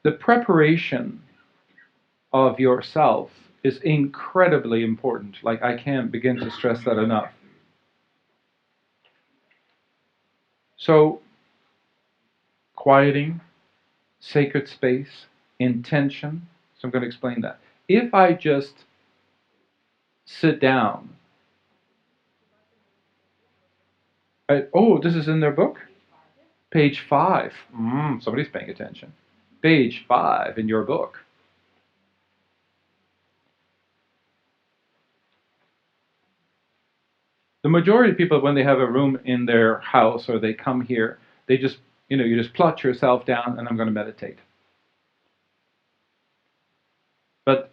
The preparation of yourself is incredibly important. Like, I can't begin to stress that enough. So, quieting, sacred space, intention. So, I'm going to explain that. If I just sit down, oh, this is in their book? Page 5. Somebody's paying attention. Page 5 in your book. The majority of people, when they have a room in their house or they come here, they just, you just plot yourself down and I'm going to meditate. But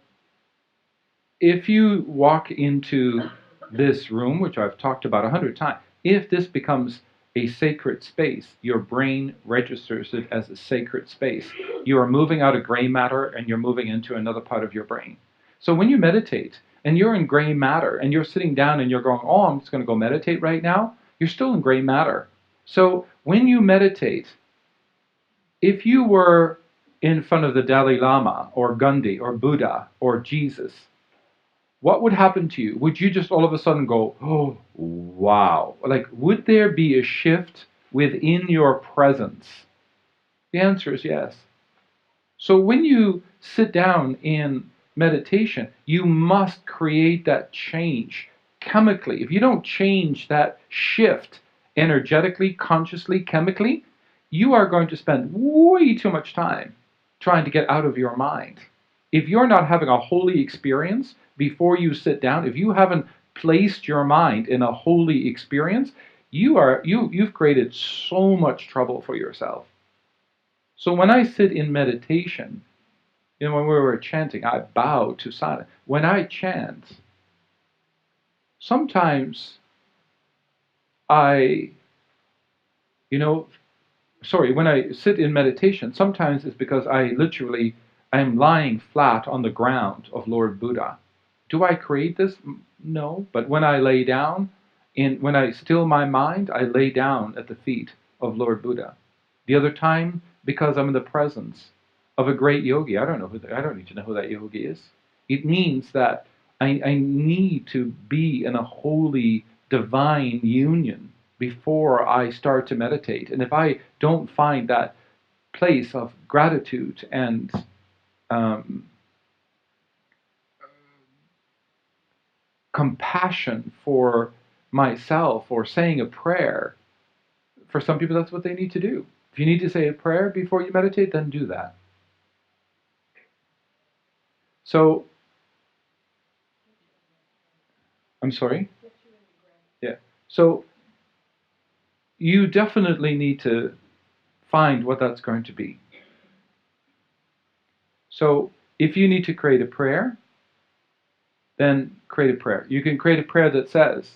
if you walk into this room, which I've talked about 100 times, if this becomes a sacred space, your brain registers it as a sacred space. You are moving out of gray matter and you're moving into another part of your brain. So when you meditate and you're in gray matter and you're sitting down and you're going, oh, I'm just going to go meditate right now, you're still in gray matter. So when you meditate, if you were in front of the Dalai Lama or Gandhi or Buddha or Jesus, what would happen to you? Would you just all of a sudden go, oh, wow? Like, would there be a shift within your presence? The answer is yes. So when you sit down in meditation, you must create that change chemically. If you don't change that shift energetically, consciously, chemically, you are going to spend way too much time trying to get out of your mind. If you're not having a holy experience before you sit down, if you haven't placed your mind in a holy experience, you've created so much trouble for yourself. So when I sit in meditation, when we were chanting, I bow to silence. When I chant, sometimes I, you know, when I sit in meditation, sometimes it's because I am lying flat on the ground of Lord Buddha. Do I create this? No. But when I lay down, when I still my mind, I lay down at the feet of Lord Buddha. The other time, because I'm in the presence of a great yogi. I don't need to know who that yogi is. It means that I need to be in a holy, divine union before I start to meditate. And if I don't find that place of gratitude and um, compassion for myself or saying a prayer, for some people that's what they need to do. If you need to say a prayer before you meditate, then do that. So, I'm sorry? Yeah. So, you definitely need to find what that's going to be. So, if you need to create a prayer, then create a prayer. You can create a prayer that says,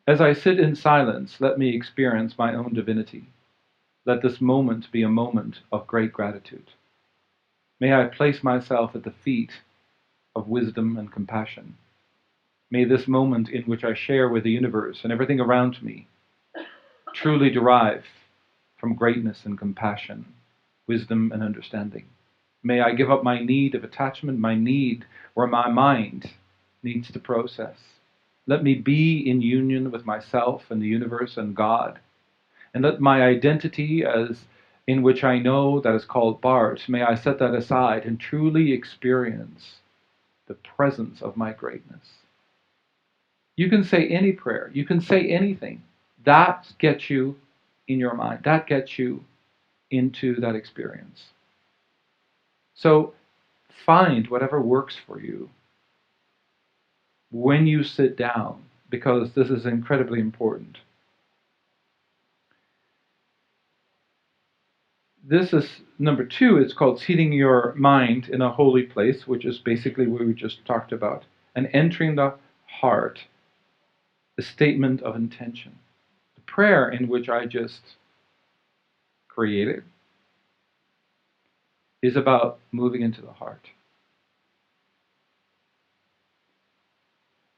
as I sit in silence, let me experience my own divinity. Let this moment be a moment of great gratitude. May I place myself at the feet of wisdom and compassion. May this moment in which I share with the universe and everything around me truly derive from greatness and compassion, wisdom and understanding. May I give up my need of attachment, my need where my mind needs to process. Let me be in union with myself and the universe and God. And let my identity as in which I know that is called Bart, may I set that aside and truly experience the presence of my greatness. You can say any prayer. You can say anything. That gets you in your mind. That gets you into that experience. So find whatever works for you when you sit down, because this is incredibly important. This is number 2. It's called seating your mind in a holy place, which is basically what we just talked about, and entering the heart, the statement of intention. The prayer in which I just created is about moving into the heart.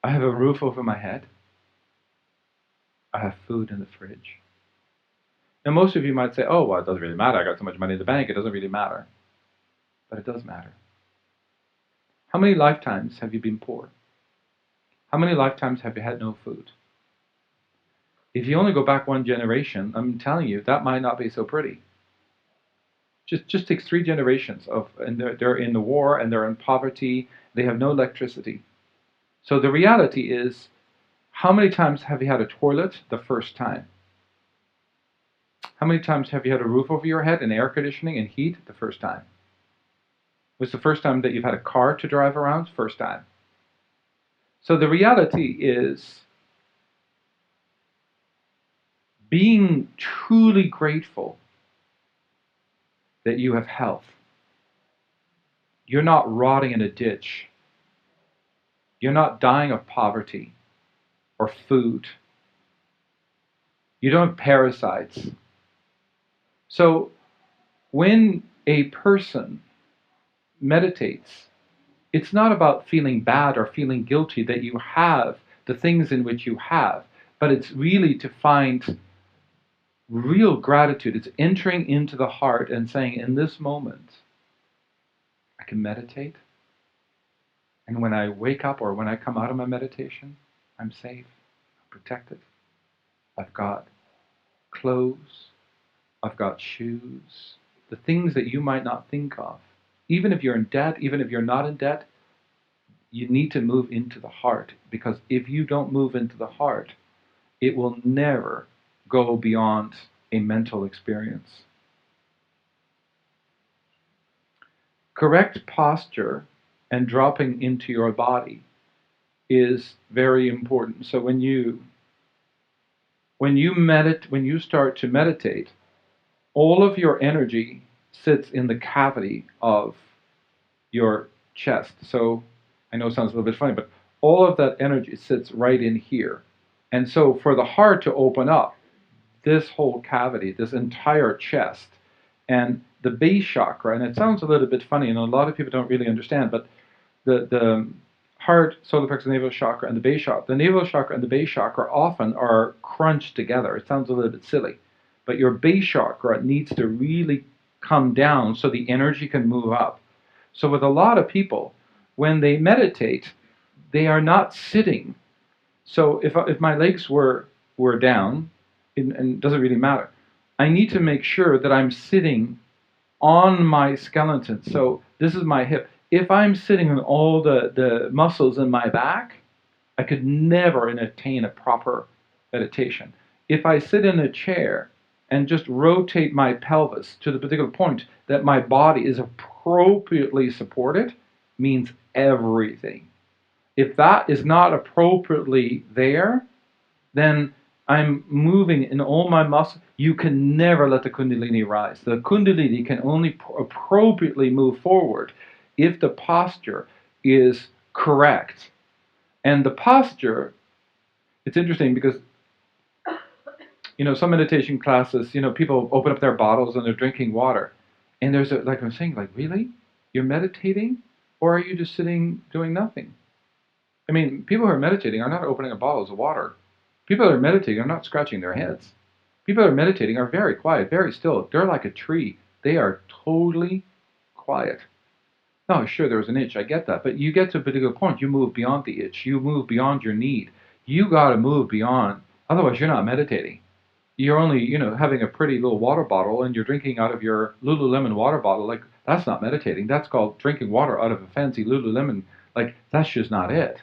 I have a roof over my head. I have food in the fridge. And most of you might say, oh, well, it doesn't really matter. I got so much money in the bank, it doesn't really matter. But it does matter. How many lifetimes have you been poor? How many lifetimes have you had no food? If you only go back one generation, I'm telling you, that might not be so pretty. Just takes 3 generations and they're in the war and they're in poverty. They have no electricity. So the reality is, how many times have you had a toilet the first time? How many times have you had a roof over your head and air conditioning and heat the first time? Was the first time that you've had a car to drive around? First time. So the reality is, being truly grateful that you have health. You're not rotting in a ditch. You're not dying of poverty or food. You don't have parasites. So when a person meditates, it's not about feeling bad or feeling guilty that you have the things in which you have, but it's really to find real gratitude. It's entering into the heart and saying, in this moment, I can meditate. And when I wake up or when I come out of my meditation, I'm safe, I'm protected. I've got clothes, I've got shoes, the things that you might not think of. Even if you're in debt, even if you're not in debt, you need to move into the heart, because if you don't move into the heart, it will never go beyond a mental experience. Correct posture and dropping into your body is very important. So when you start to meditate, all of your energy sits in the cavity of your chest. So I know it sounds a little bit funny, but all of that energy sits right in here. And so for the heart to open up, this whole cavity, this entire chest, and the base chakra, and it sounds a little bit funny, and a lot of people don't really understand, but the heart, solar plexus, navel chakra, and the navel chakra and the base chakra often are crunched together. It sounds a little bit silly, but your base chakra needs to really come down so the energy can move up. So with a lot of people, when they meditate, they are not sitting. So if my legs were down, and it doesn't really matter, I need to make sure that I'm sitting on my skeleton. So this is my hip. If I'm sitting on all the muscles in my back, I could never attain a proper meditation. If I sit in a chair and just rotate my pelvis to the particular point that my body is appropriately supported, means everything. If that is not appropriately there, then I'm moving in all my muscles. You can never let the Kundalini rise. The Kundalini can only appropriately move forward if the posture is correct. And the posture, it's interesting because, some meditation classes, people open up their bottles and they're drinking water. And there's like I'm saying, like, really? You're meditating? Or are you just sitting doing nothing? I mean, people who are meditating are not opening up bottles of water. People that are meditating are not scratching their heads. People that are meditating are very quiet, very still. They're like a tree. They are totally quiet. No, sure, there was an itch. I get that. But you get to a particular point, you move beyond the itch. You move beyond your need. You got to move beyond. Otherwise, you're not meditating. You're only, having a pretty little water bottle and you're drinking out of your Lululemon water bottle. Like, that's not meditating. That's called drinking water out of a fancy Lululemon. Like, that's just not it.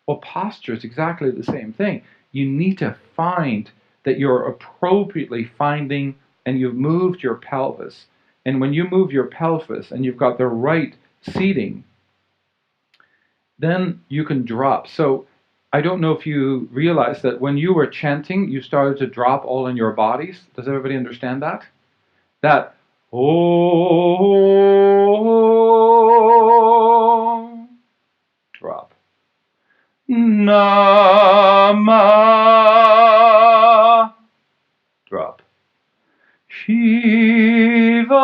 Well, posture is exactly the same thing. You need to find that you're appropriately finding, and you've moved your pelvis. And when you move your pelvis and you've got the right seating, then you can drop. So I don't know if you realize that when you were chanting, you started to drop all in your bodies. Does everybody understand that? That, oh, drop. Nama, drop. Shiva.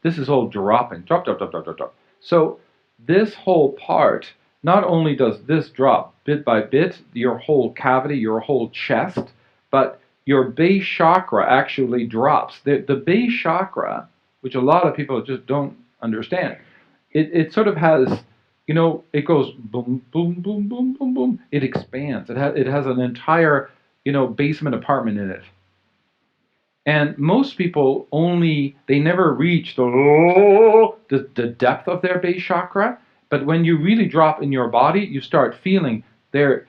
This is all dropping. Drop, drop, drop, drop, drop, drop. So this whole part, not only does this drop bit by bit, your whole cavity, your whole chest, but your base chakra actually drops. The base chakra, which a lot of people just don't understand, it sort of has, it goes boom, boom, boom, boom, boom, boom. It expands. It has an entire, basement apartment in it. And most people they never reach the depth of their base chakra. But when you really drop in your body, you start feeling there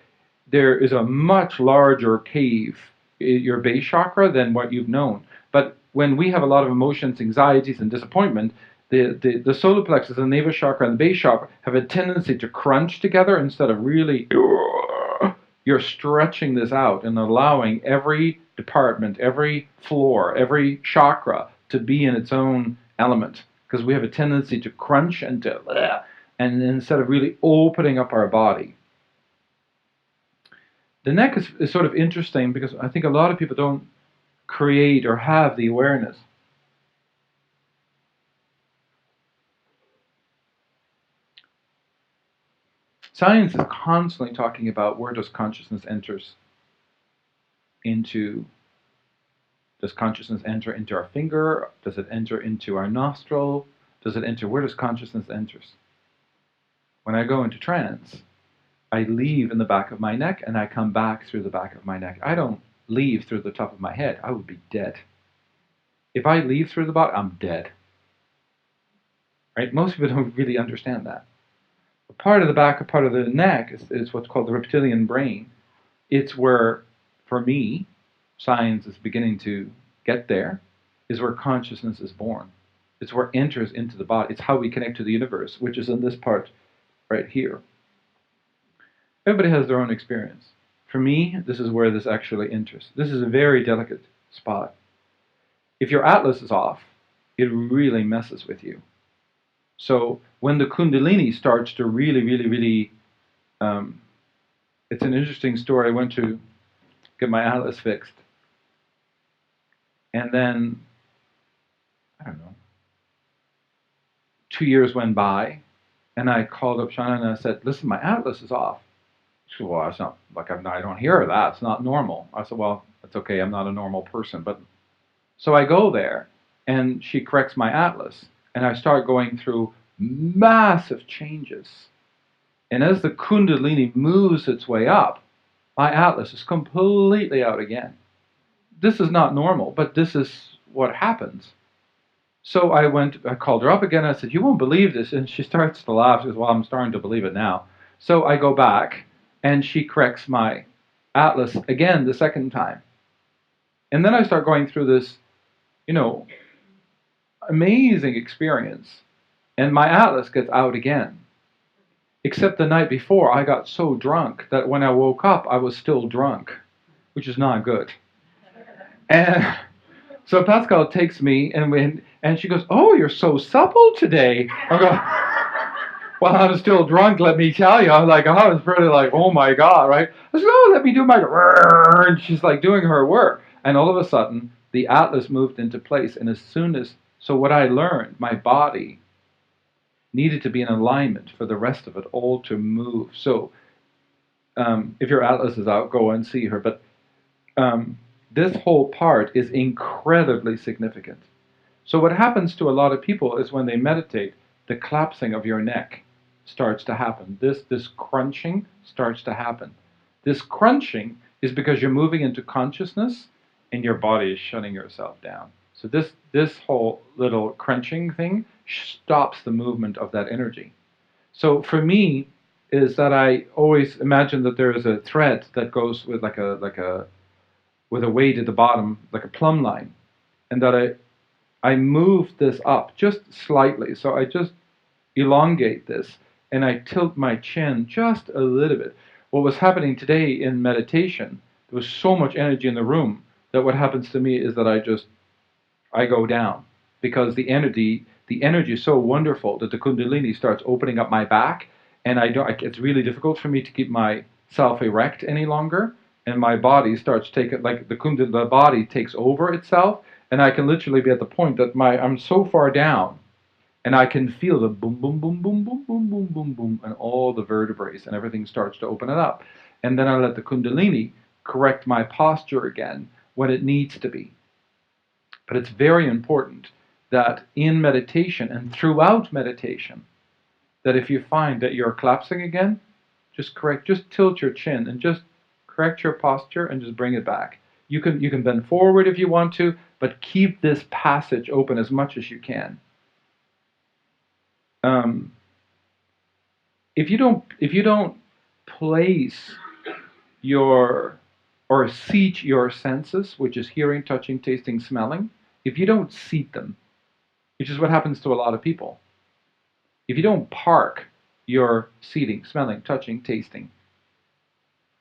is a much larger cave in your base chakra than what you've known. But when we have a lot of emotions, anxieties, and disappointment, the solar plexus, the navel chakra, and the base chakra have a tendency to crunch together instead of really. You're stretching this out and allowing every department, every floor, every chakra to be in its own element. Because we have a tendency to crunch and and instead of really opening up our body. The neck is sort of interesting because I think a lot of people don't create or have the awareness. Science is constantly talking about where does consciousness into. Does consciousness enter into our finger? Does it enter into our nostril? Where does consciousness enter? When I go into trance, I leave in the back of my neck and I come back through the back of my neck. I don't leave through the top of my head. I would be dead. If I leave through the bottom, I'm dead. Right? Most people don't really understand that. A part of the back, a part of the neck is what's called the reptilian brain. It's where, for me, science is beginning to get there, is where consciousness is born. It's where it enters into the body. It's how we connect to the universe, which is in this part right here. Everybody has their own experience. For me, this is where this actually enters. This is a very delicate spot. If your atlas is off, it really messes with you. So when the Kundalini starts to really, really, really, it's an interesting story. I went to get my atlas fixed. And then, I don't know, 2 years went by, and I called up Shauna and I said, listen, my atlas is off. She said, well, it's not, like, I don't hear that. It's not normal. I said, well, it's okay. I'm not a normal person. But so I go there, and she corrects my atlas, and I start going through massive changes. And as the Kundalini moves its way up, my atlas is completely out again. This is not normal, but this is what happens. So I called her up again. I said, you won't believe this. And she starts to laugh. She says, well, I'm starting to believe it now. So I go back, and she corrects my atlas again the second time. And then I start going through this, amazing experience. And my atlas gets out again. Except the night before, I got so drunk that when I woke up, I was still drunk, which is not good. And so Pascal takes me, and she goes, oh, you're so supple today. I go, well, I'm still drunk, let me tell you. I was really like, oh my God, right? I said, oh, let me do my, and she's like doing her work. And all of a sudden, the atlas moved into place. And so what I learned, my body needed to be in alignment for the rest of it all to move. So if your atlas is out, go and see her. But this whole part is incredibly significant. So what happens to a lot of people is when they meditate, the collapsing of your neck starts to happen. This crunching starts to happen. This crunching is because you're moving into consciousness and your body is shutting yourself down. So this whole little crunching thing stops the movement of that energy. So for me, is that I always imagine that there is a thread that goes with with a weight at the bottom, like a plumb line, and that I move this up just slightly. So I just elongate this, and I tilt my chin just a little bit. What was happening today in meditation, there was so much energy in the room that what happens to me is that I go down, because the energy is so wonderful that the Kundalini starts opening up my back, and it's really difficult for me to keep myself erect any longer, and my body starts taking, like the body takes over itself, and I can literally be at the point that I'm so far down, and I can feel the boom, boom, boom, boom, boom, boom, boom, boom, boom, and all the vertebrae, and everything starts to open it up. And then I let the Kundalini correct my posture again, when it needs to be. But it's very important that in meditation and throughout meditation, that if you find that you're collapsing again, just tilt your chin and just correct your posture and just bring it back. You can bend forward if you want to, but keep this passage open as much as you can. If you don't place your or seat your senses, which is hearing, touching, tasting, smelling, if you don't seat them, which is what happens to a lot of people, if you don't park your seating, smelling, touching, tasting,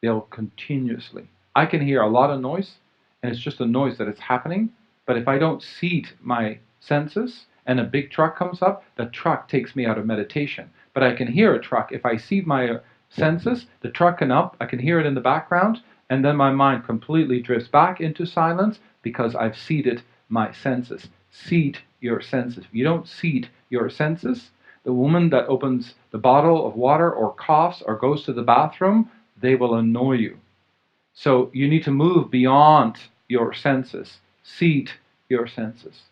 they'll continuously. I can hear a lot of noise, and it's just a noise that is happening, but if I don't seat my senses and a big truck comes up, the truck takes me out of meditation. But I can hear a truck. If I seat my senses, the truck can up, I can hear it in the background, and then my mind completely drifts back into silence because I've seated my senses. Seat your senses. If you don't seat your senses, the woman that opens the bottle of water or coughs or goes to the bathroom, they will annoy you. So you need to move beyond your senses. Seat your senses.